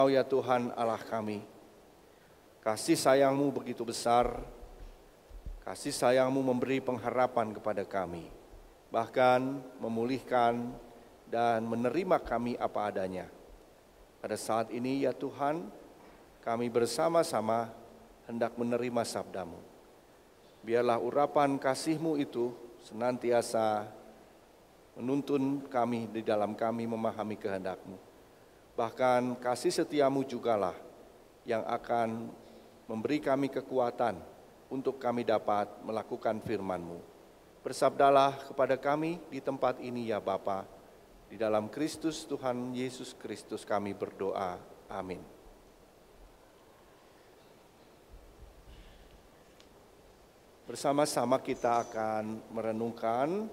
Ya Tuhan Allah kami, kasih sayang-Mu begitu besar, kasih sayang-Mu memberi pengharapan kepada kami, bahkan memulihkan dan menerima kami apa adanya. Pada saat ini ya Tuhan, kami bersama-sama hendak menerima sabda-Mu. Biarlah urapan kasih-Mu itu senantiasa menuntun kami di dalam kami memahami kehendak-Mu. Bahkan kasih setia-Mu jugalah yang akan memberi kami kekuatan untuk kami dapat melakukan firman-Mu. Bersabdalah kepada kami di tempat ini ya Bapa, di dalam Kristus Tuhan Yesus Kristus kami berdoa. Amin. Bersama-sama kita akan merenungkan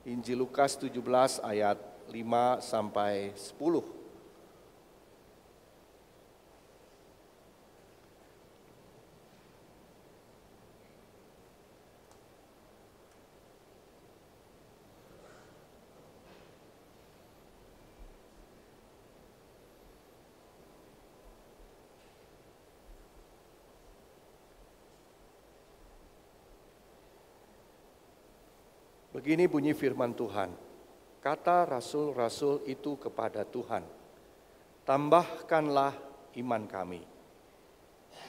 Injil Lukas 17 ayat 5 sampai 10. Begini bunyi firman Tuhan, kata rasul-rasul itu kepada Tuhan, tambahkanlah iman kami.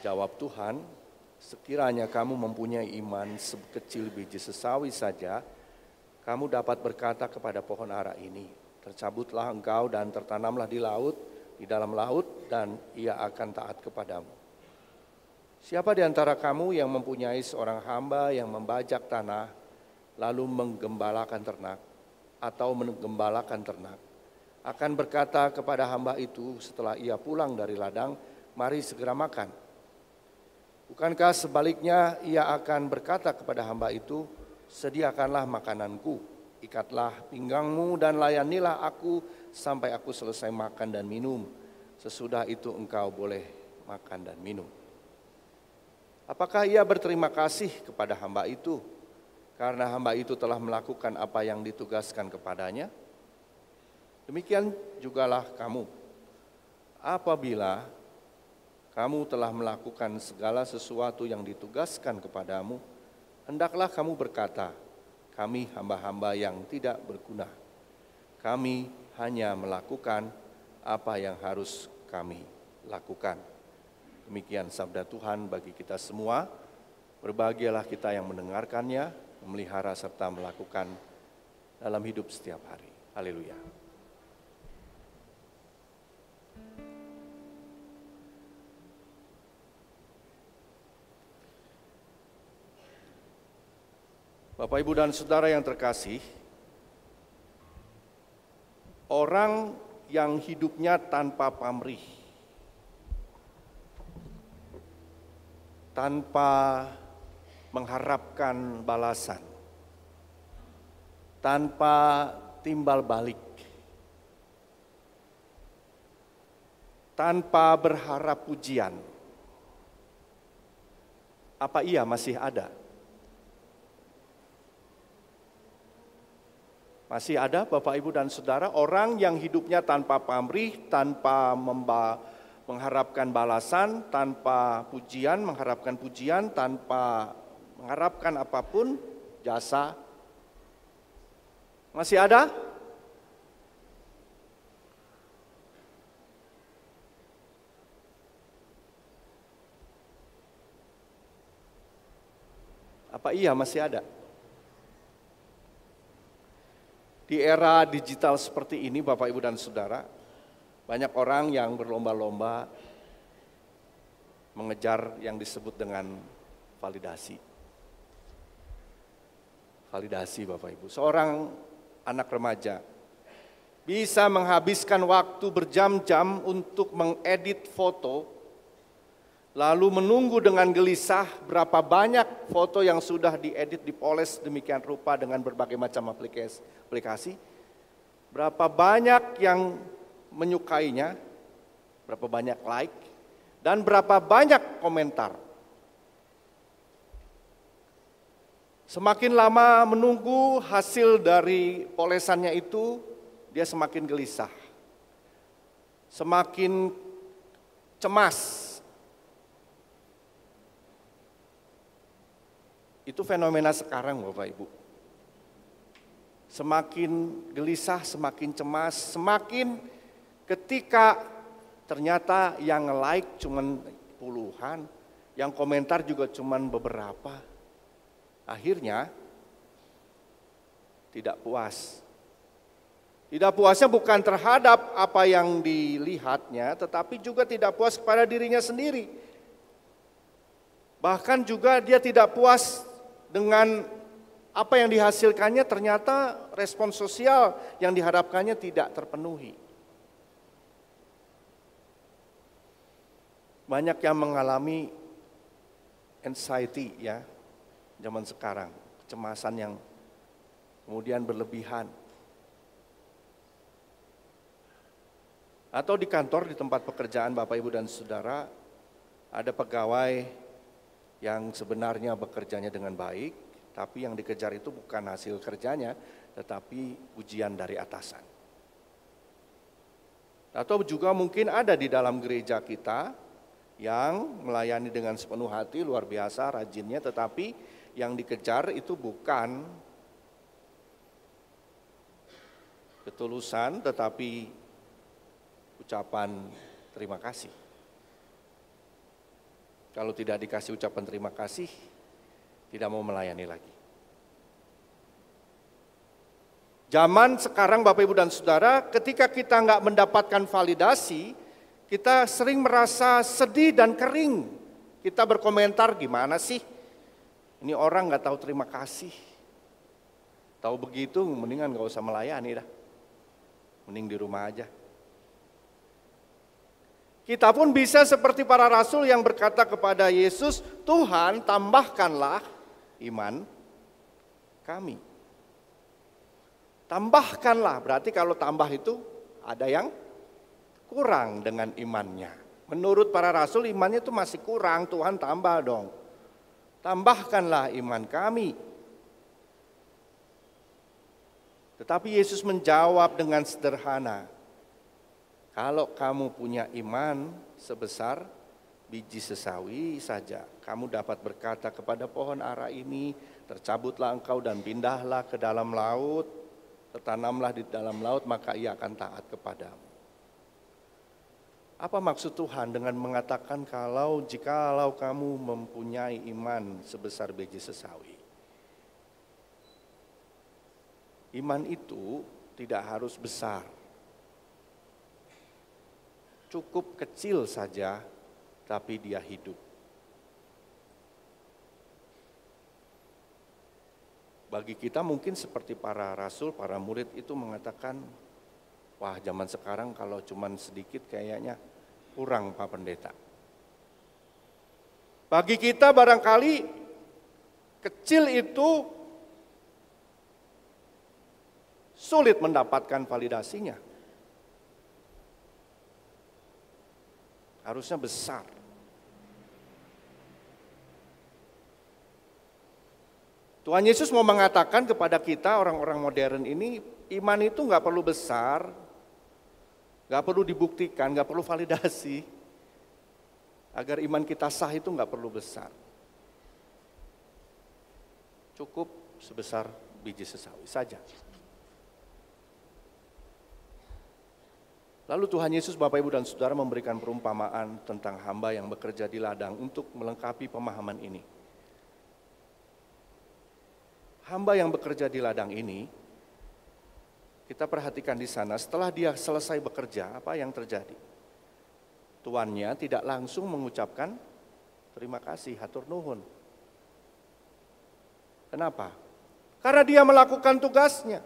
Jawab Tuhan, sekiranya kamu mempunyai iman sekecil biji sesawi saja, kamu dapat berkata kepada pohon ara ini, tercabutlah engkau dan tertanamlah di dalam laut, dan ia akan taat kepadamu. Siapa di antara kamu yang mempunyai seorang hamba yang membajak tanah, lalu menggembalakan ternak akan berkata kepada hamba itu setelah ia pulang dari ladang, mari segera makan. Bukankah sebaliknya ia akan berkata kepada hamba itu, sediakanlah makananku, ikatlah pinggangmu dan layanilah aku sampai aku selesai makan dan minum. Sesudah itu engkau boleh makan dan minum. Apakah ia berterima kasih kepada hamba itu karena hamba itu telah melakukan apa yang ditugaskan kepadanya? Demikian jugalah kamu. Apabila kamu telah melakukan segala sesuatu yang ditugaskan kepadamu, hendaklah kamu berkata, kami hamba-hamba yang tidak berguna. Kami hanya melakukan apa yang harus kami lakukan. Demikian sabda Tuhan bagi kita semua. Berbahagialah kita yang mendengarkannya, memelihara serta melakukan dalam hidup setiap hari. Haleluya. Bapak, Ibu, dan Saudara yang terkasih, orang yang hidupnya tanpa pamrih, tanpa mengharapkan balasan, tanpa timbal balik, tanpa berharap pujian, apa ia masih ada? Masih ada Bapak, Ibu, dan Saudara orang yang hidupnya tanpa pamrih, tanpa mengharapkan balasan, tanpa pujian, mengharapkan pujian, tanpa mengharapkan apapun, jasa. Masih ada? Apa iya masih ada? Di era digital seperti ini Bapak, Ibu, dan Saudara, banyak orang yang berlomba-lomba mengejar yang disebut dengan validasi. Validasi Bapak Ibu, seorang anak remaja bisa menghabiskan waktu berjam-jam untuk mengedit foto, lalu menunggu dengan gelisah berapa banyak foto yang sudah diedit, dipoles demikian rupa dengan berbagai macam aplikasi, berapa banyak yang menyukainya, berapa banyak like, dan berapa banyak komentar. Semakin lama menunggu hasil dari polesannya itu, dia semakin gelisah. Semakin cemas. Itu fenomena sekarang Bapak Ibu. Semakin gelisah, semakin cemas, semakin ketika ternyata yang like cuman puluhan, yang komentar juga cuman beberapa. Akhirnya tidak puas. Tidak puasnya bukan terhadap apa yang dilihatnya, tetapi juga tidak puas kepada dirinya sendiri. Bahkan juga dia tidak puas dengan apa yang dihasilkannya, ternyata respon sosial yang diharapkannya tidak terpenuhi. Banyak yang mengalami anxiety ya, zaman sekarang, kecemasan yang kemudian berlebihan. Atau di kantor, di tempat pekerjaan Bapak Ibu dan Saudara, ada pegawai yang sebenarnya bekerjanya dengan baik, tapi yang dikejar itu bukan hasil kerjanya, tetapi pujian dari atasan. Atau juga mungkin ada di dalam gereja kita yang melayani dengan sepenuh hati, luar biasa rajinnya, tetapi yang dikejar itu bukan ketulusan, tetapi ucapan terima kasih. Kalau tidak dikasih ucapan terima kasih, tidak mau melayani lagi. Zaman sekarang Bapak Ibu dan Saudara, ketika kita nggak mendapatkan validasi, kita sering merasa sedih dan kering. Kita berkomentar, gimana sih? Ini orang nggak tahu terima kasih. Tahu begitu, mendingan nggak usah melayani dah. Mending di rumah aja. Kita pun bisa seperti para rasul yang berkata kepada Yesus, Tuhan tambahkanlah iman kami. Tambahkanlah, berarti kalau tambah itu ada yang kurang dengan imannya. Menurut para rasul imannya itu masih kurang, Tuhan tambah dong. Tambahkanlah iman kami. Tetapi Yesus menjawab dengan sederhana, kalau kamu punya iman sebesar biji sesawi saja, kamu dapat berkata kepada pohon ara ini, tercabutlah engkau dan pindahlah ke dalam laut, tertanamlah di dalam laut, maka ia akan taat kepadamu. Apa maksud Tuhan dengan mengatakan jikalau kamu mempunyai iman sebesar biji sesawi? Iman itu tidak harus besar. Cukup kecil saja, tapi dia hidup. Bagi kita mungkin seperti para rasul, para murid itu mengatakan, wah zaman sekarang kalau cuman sedikit kayaknya kurang Pak Pendeta. Bagi kita barangkali kecil itu sulit mendapatkan validasinya. Harusnya besar. Tuhan Yesus mau mengatakan kepada kita orang-orang modern ini, iman itu nggak perlu besar, nggak perlu dibuktikan, nggak perlu validasi. Agar iman kita sah itu nggak perlu besar. Cukup sebesar biji sesawi saja. Lalu Tuhan Yesus, Bapak Ibu dan Saudara memberikan perumpamaan tentang hamba yang bekerja di ladang untuk melengkapi pemahaman ini. Hamba yang bekerja di ladang ini, kita perhatikan di sana, setelah dia selesai bekerja, apa yang terjadi? Tuannya tidak langsung mengucapkan terima kasih, hatur nuhun. Kenapa? Karena dia melakukan tugasnya.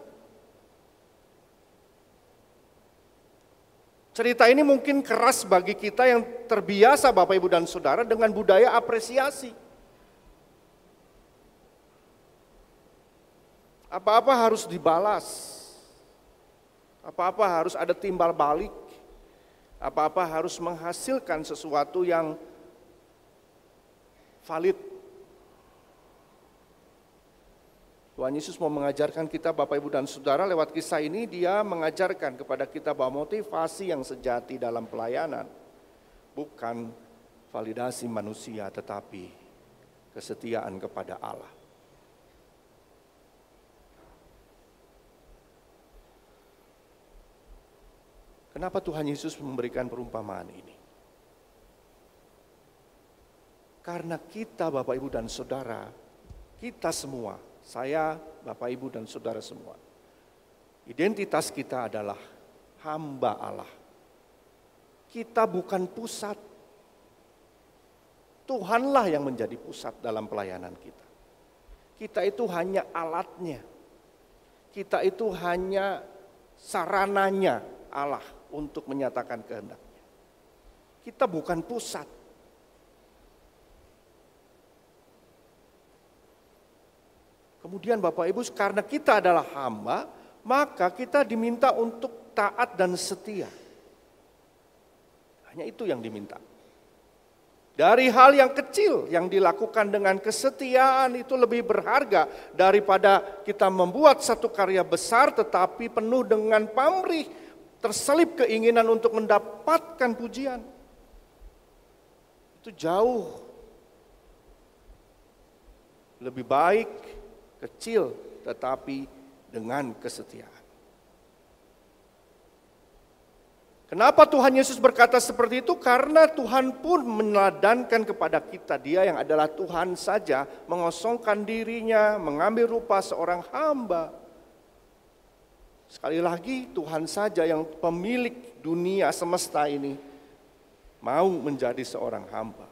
Cerita ini mungkin keras bagi kita yang terbiasa Bapak Ibu dan Saudara dengan budaya apresiasi. Apa-apa harus dibalas. Apa-apa harus ada timbal balik. Apa-apa harus menghasilkan sesuatu yang valid. Tuhan Yesus mau mengajarkan kita Bapak Ibu dan Saudara lewat kisah ini, dia mengajarkan kepada kita bahwa motivasi yang sejati dalam pelayanan bukan validasi manusia, tetapi kesetiaan kepada Allah. Kenapa Tuhan Yesus memberikan perumpamaan ini? Karena kita Bapak Ibu dan Saudara, kita semua, saya, Bapak Ibu dan Saudara semua, identitas kita adalah hamba Allah. Kita bukan pusat. Tuhanlah yang menjadi pusat dalam pelayanan kita. Kita itu hanya alatnya. Kita itu hanya sarananya Allah untuk menyatakan kehendaknya. Kita bukan pusat. Kemudian Bapak Ibu, karena kita adalah hamba, maka kita diminta untuk taat dan setia. Hanya itu yang diminta. Dari hal yang kecil yang dilakukan dengan kesetiaan itu lebih berharga daripada kita membuat satu karya besar tetapi penuh dengan pamrih, terselip keinginan untuk mendapatkan pujian. Itu jauh lebih baik kecil tetapi dengan kesetiaan. Kenapa Tuhan Yesus berkata seperti itu? Karena Tuhan pun meneladankan kepada kita, Dia yang adalah Tuhan saja mengosongkan dirinya, mengambil rupa seorang hamba. Sekali lagi, Tuhan saja yang pemilik dunia semesta ini mau menjadi seorang hamba.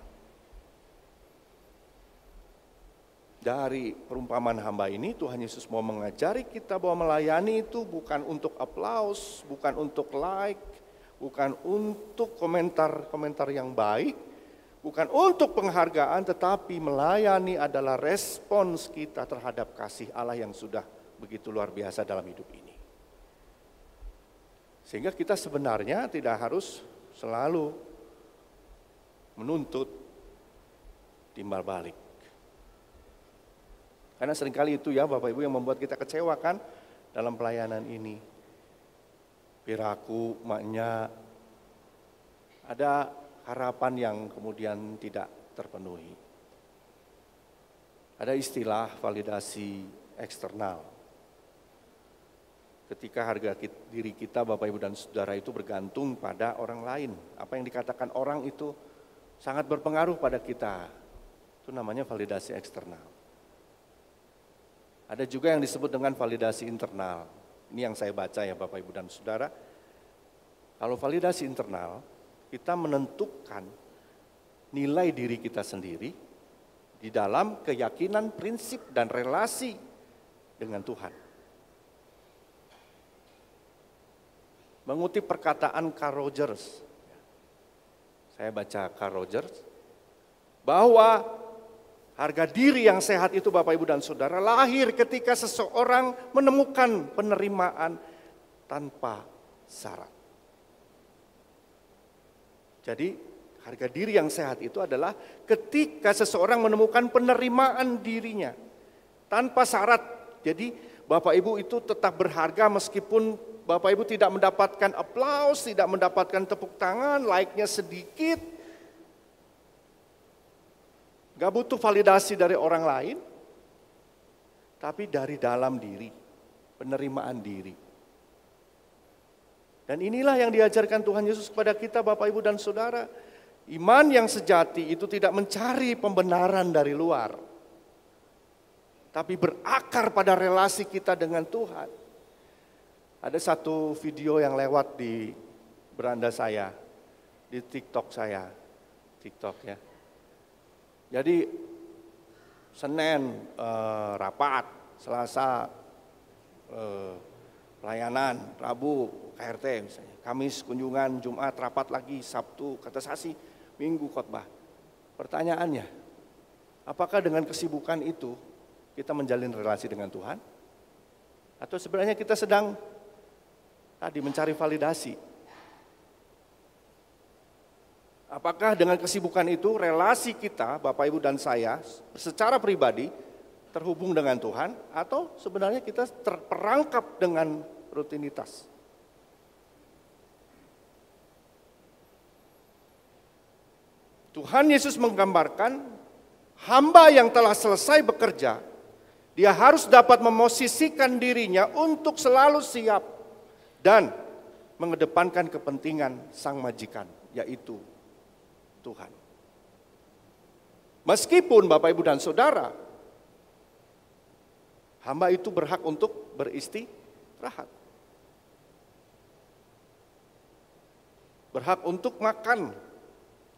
Dari perumpamaan hamba ini, Tuhan Yesus mau mengajari kita bahwa melayani itu bukan untuk aplaus, bukan untuk like, bukan untuk komentar-komentar yang baik, bukan untuk penghargaan, tetapi melayani adalah respons kita terhadap kasih Allah yang sudah begitu luar biasa dalam hidup ini. Sehingga kita sebenarnya tidak harus selalu menuntut timbal balik. Karena seringkali itu ya Bapak Ibu yang membuat kita kecewa kan dalam pelayanan ini. Piraku, maknya, ada harapan yang kemudian tidak terpenuhi. Ada istilah validasi eksternal. Ketika harga diri kita Bapak Ibu dan Saudara itu bergantung pada orang lain. Apa yang dikatakan orang itu sangat berpengaruh pada kita. Itu namanya validasi eksternal. Ada juga yang disebut dengan validasi internal. Ini yang saya baca ya Bapak Ibu dan Saudara. Kalau validasi internal, kita menentukan nilai diri kita sendiri di dalam keyakinan, prinsip, dan relasi dengan Tuhan. Mengutip perkataan Carl Rogers, saya baca Carl Rogers, bahwa harga diri yang sehat itu Bapak Ibu dan Saudara lahir ketika seseorang menemukan penerimaan tanpa syarat. Jadi harga diri yang sehat itu adalah ketika seseorang menemukan penerimaan dirinya tanpa syarat. Jadi Bapak Ibu itu tetap berharga meskipun Bapak Ibu tidak mendapatkan aplaus, tidak mendapatkan tepuk tangan, like-nya sedikit. Gak butuh validasi dari orang lain, tapi dari dalam diri, penerimaan diri. Dan inilah yang diajarkan Tuhan Yesus kepada kita Bapak Ibu dan Saudara. Iman yang sejati itu tidak mencari pembenaran dari luar, tapi berakar pada relasi kita dengan Tuhan. Ada satu video yang lewat di beranda saya, di TikTok saya, TikTok ya. Jadi Senin rapat, Selasa pelayanan, Rabu KRT misalnya, Kamis kunjungan, Jumat rapat lagi, Sabtu katekisasi, Minggu khotbah. Pertanyaannya, apakah dengan kesibukan itu kita menjalin relasi dengan Tuhan? Atau sebenarnya kita sedang tadi mencari validasi? Apakah dengan kesibukan itu relasi kita, Bapak Ibu dan saya, secara pribadi terhubung dengan Tuhan, atau sebenarnya kita terperangkap dengan rutinitas? Tuhan Yesus menggambarkan hamba yang telah selesai bekerja, dia harus dapat memosisikan dirinya untuk selalu siap dan mengedepankan kepentingan sang majikan, yaitu Tuhan. Meskipun Bapak, Ibu, dan Saudara, hamba itu berhak untuk beristirahat. Berhak untuk makan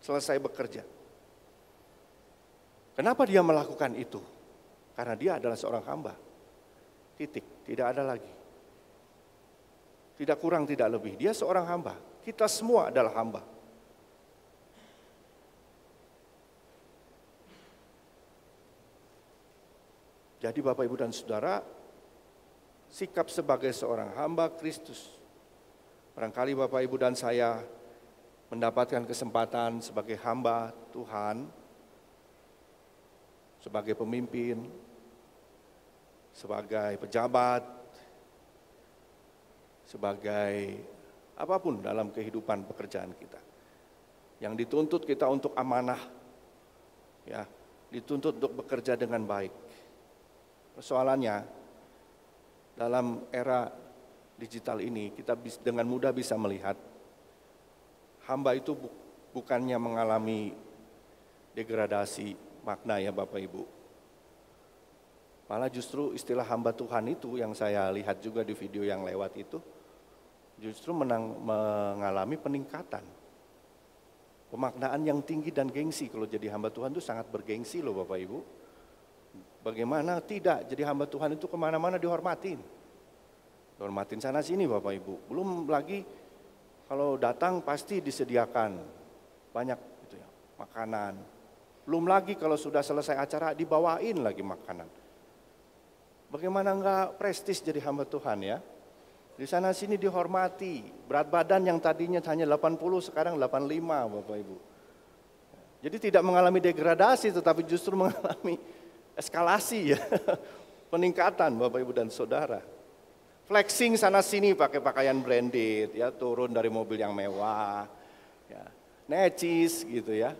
selesai bekerja. Kenapa dia melakukan itu? Karena dia adalah seorang hamba. Titik, tidak ada lagi. Tidak kurang, tidak lebih. Dia seorang hamba. Kita semua adalah hamba. Jadi Bapak, Ibu, dan Saudara, sikap sebagai seorang hamba Kristus. Barangkali Bapak, Ibu, dan saya mendapatkan kesempatan sebagai hamba Tuhan, sebagai pemimpin, sebagai pejabat, sebagai apapun dalam kehidupan pekerjaan kita. Yang dituntut kita untuk amanah, ya, dituntut untuk bekerja dengan baik. Persoalannya, dalam era digital ini kita dengan mudah bisa melihat hamba itu bukannya mengalami degradasi makna, ya Bapak Ibu. Malah justru istilah hamba Tuhan itu yang saya lihat juga di video yang lewat itu, justru mengalami peningkatan. Pemaknaan yang tinggi dan gengsi. Kalau jadi hamba Tuhan itu sangat bergengsi loh Bapak Ibu. Bagaimana tidak, jadi hamba Tuhan itu kemana-mana dihormatin. Dihormatin sana sini Bapak Ibu. Belum lagi kalau datang pasti disediakan banyak gitu ya, makanan. Belum lagi kalau sudah selesai acara dibawain lagi makanan. Bagaimana enggak prestis jadi hamba Tuhan ya? Di sana sini dihormati. Berat badan yang tadinya hanya 80 sekarang 85 Bapak Ibu. Jadi tidak mengalami degradasi tetapi justru mengalami eskalasi ya. Peningkatan Bapak Ibu dan Saudara. Flexing sana sini pakai pakaian branded ya, turun dari mobil yang mewah. Ya, necis gitu ya.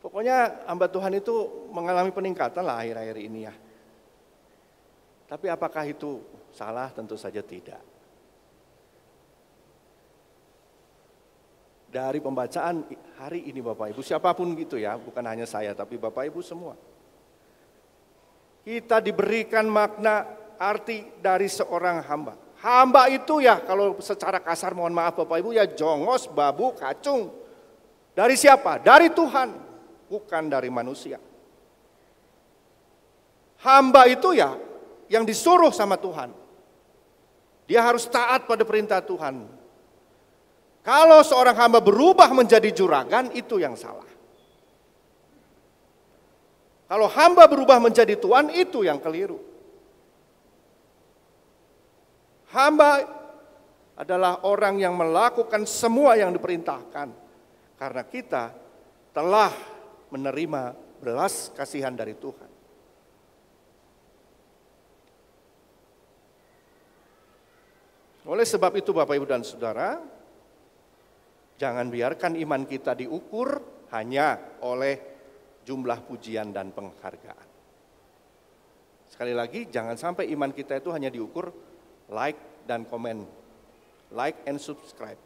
Pokoknya hamba Tuhan itu mengalami peningkatan lah akhir-akhir ini ya. Tapi apakah itu salah? Tentu saja tidak. Dari pembacaan hari ini Bapak Ibu, siapapun gitu ya, bukan hanya saya tapi Bapak Ibu semua. Kita diberikan makna arti dari seorang hamba. Hamba itu ya kalau secara kasar mohon maaf Bapak Ibu ya jongos, babu, kacung. Dari siapa? Dari Tuhan, bukan dari manusia. Hamba itu ya yang disuruh sama Tuhan. Dia harus taat pada perintah Tuhan. Kalau seorang hamba berubah menjadi juragan, itu yang salah. Kalau hamba berubah menjadi tuan, itu yang keliru. Hamba adalah orang yang melakukan semua yang diperintahkan. Karena kita telah menerima belas kasihan dari Tuhan. Oleh sebab itu Bapak Ibu dan Saudara, jangan biarkan iman kita diukur hanya oleh jumlah pujian dan penghargaan. Sekali lagi, jangan sampai iman kita itu hanya diukur like dan komen, like and subscribe.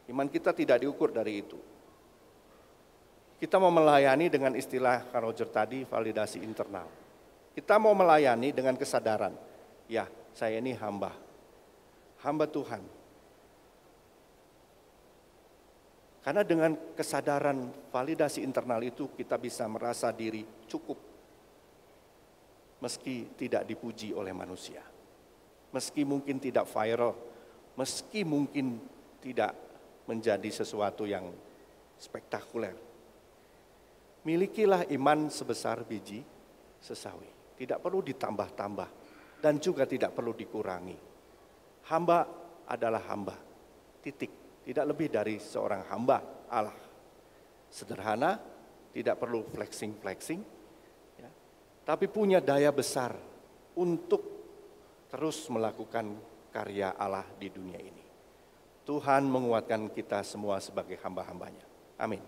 Iman kita tidak diukur dari itu. Kita mau melayani dengan istilah Kak Roger tadi, validasi internal. Kita mau melayani dengan kesadaran, ya saya ini hamba Tuhan. Karena dengan kesadaran validasi internal itu kita bisa merasa diri cukup. Meski tidak dipuji oleh manusia. Meski mungkin tidak viral. Meski mungkin tidak menjadi sesuatu yang spektakuler. Milikilah iman sebesar biji sesawi. Tidak perlu ditambah-tambah dan juga tidak perlu dikurangi. Hamba adalah hamba. Titik. Tidak lebih dari seorang hamba Allah. Sederhana, tidak perlu flexing-flexing, ya, tapi punya daya besar untuk terus melakukan karya Allah di dunia ini. Tuhan menguatkan kita semua sebagai hamba-hambanya. Amin.